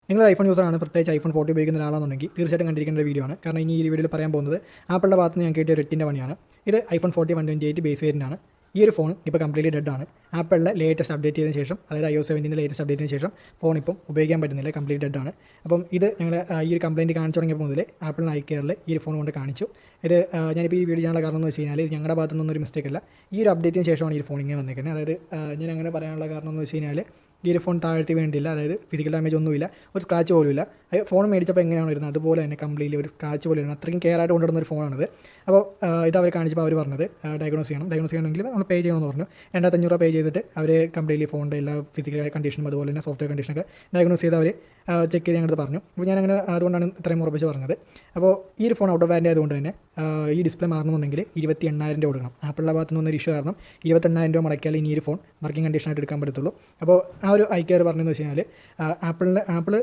നിങ്ങൾ ഐഫോൺ യൂസറാണ്, പ്രത്യേകിച്ച് ഐഫോൺ 40 ഉപയോഗിക്കുന്ന ഒരാളാണെന്നുണ്ടെങ്കിൽ തീർച്ചയായിട്ടും കണ്ടിരിക്കേണ്ട ഒരു വീഡിയോ ആണ്. കാരണം ഇനി ഈ വീഡിയോയിൽ പറയാൻ പോകുന്നത് ആപ്പിളിൻ്റെ ഭാഗത്ത് നിന്ന് ഞാൻ കിട്ടിയ ഒരു എട്ടിൻ്റെ പണിയാണ്. ഇത് ഐഫോൺ 40 128 ബേസ് വേരിയൻ്റ് ആണ്. ഈ ഒരു ഫോൺ ഇപ്പോൾ കംപ്ലീറ്റ്ലി ഡെഡ് ആണ്. ആപ്പിളിലെ ലേറ്റസ്റ്റ് അപ്ഡേറ്റ് ചെയ്തതിന് ശേഷം, അതായത് iOS 17 ലേറ്റസ്റ്റ് അപ്ഡേറ്റിന് ശേഷം ഫോൺ ഇപ്പം ഉപയോഗിക്കാൻ പറ്റുന്നില്ല, കംപ്ലീറ്റ് ഡെഡ് ആണ്. അപ്പം ഇത് ഞങ്ങൾ ഈ ഒരു കംപ്ലയിൻറ്റ് കാണിച്ചു തുടങ്ങിയപ്പോൾ മുതൽ ആപ്പിളിന് ഐ കെയറിൽ ഈ ഒരു ഫോൺ കൊണ്ട് കാണിച്ചു. ഇത് ഞാനിപ്പോൾ ഈ വീഡിയോ ചെയ്യാനുള്ള കാരണം എന്ന് വെച്ച് കഴിഞ്ഞാൽ ഇത് ഞങ്ങളുടെ ഭാഗത്തു നിന്നൊരു മിസ്റ്റേക്ക് അല്ല. ഈ ഒരു അപ്ഡേറ്റിന് ശേഷമാണ് ഈ ഫോൺ ഇങ്ങനെ വന്നിരിക്കുന്നത്. അതായത് ഞാൻ അങ്ങനെ പറയാനുള്ള കാരണം എന്ന് വെച്ച് കഴിഞ്ഞാൽ ഈ ഒരു ഫോൺ താഴ്ത്തി വേണ്ടിയില്ല, അതായത് ഫിസിക്കൽ ഡാമേജ് ഒന്നുമില്ല, ഒരു സ്ക്രാച്ച് പോലും ഇല്ല. ഫോൺ മേടിച്ചപ്പോൾ എങ്ങനെയാണ് വരുന്നത് അതുപോലെ തന്നെ കംപ്ലീറ്റ്ലി ഒരു സ്ക്രാച്ച് പോലും ഇല്ല. അത്രയും കെയർ ആയിട്ട് കൊണ്ടുവരുന്ന ഒരു ഫോണാണിത്. അപ്പോൾ ഇത് അവർ കാണിച്ചപ്പോൾ അവർ പറഞ്ഞത് ഡയഗ്നോസ് ചെയ്യണമെങ്കിൽ നമ്മൾ പേ ചെയ്യണമെന്ന് പറഞ്ഞു. 2500 രൂപ പേ ചെയ്തിട്ട് അവർ കംപ്ലീറ്റ്ലി ഫോണിൻ്റെ എല്ലാ ഫിസിക്കൽ കണ്ടീഷനും അതുപോലെ തന്നെ സോഫ്റ്റ്വെയർ കണ്ടീഷനൊക്കെ ഡയഗ്നോസ് ചെയ്ത് അവർ ചെക്ക് ചെയ്ത് ഞങ്ങളുടെ പറഞ്ഞു. അപ്പോൾ ഞാനങ്ങനെ അതുകൊണ്ടാണ് ഇത്രയും ഉറപ്പിച്ച് പറഞ്ഞത്. അപ്പോൾ ഈ ഒരു ഫോൺ ഔട്ട് ഓഫ് വാറൻറ്റി ആയതുകൊണ്ട് തന്നെ ഈ ഡിസ്പ്ലേ മാറണമെന്നുണ്ടെങ്കിൽ 28,000 രൂപ കൊടുക്കണം. ആപ്പിളിൻ്റെ ഭാഗത്ത് നിന്നൊരു ഇഷ്യൂ കാരണം 28,000 രൂപ മുടക്കിയാൽ ഇനി ഈ ഒരു ഫോൺ വർക്കിംഗ് കണ്ടീഷനായിട്ട് എടുക്കാൻ പറ്റത്തുള്ളൂ. അപ്പോൾ ആ ഒരു ഐ കെയർ പറഞ്ഞതെന്ന് വെച്ച് കഴിഞ്ഞാൽ ആപ്പിൾ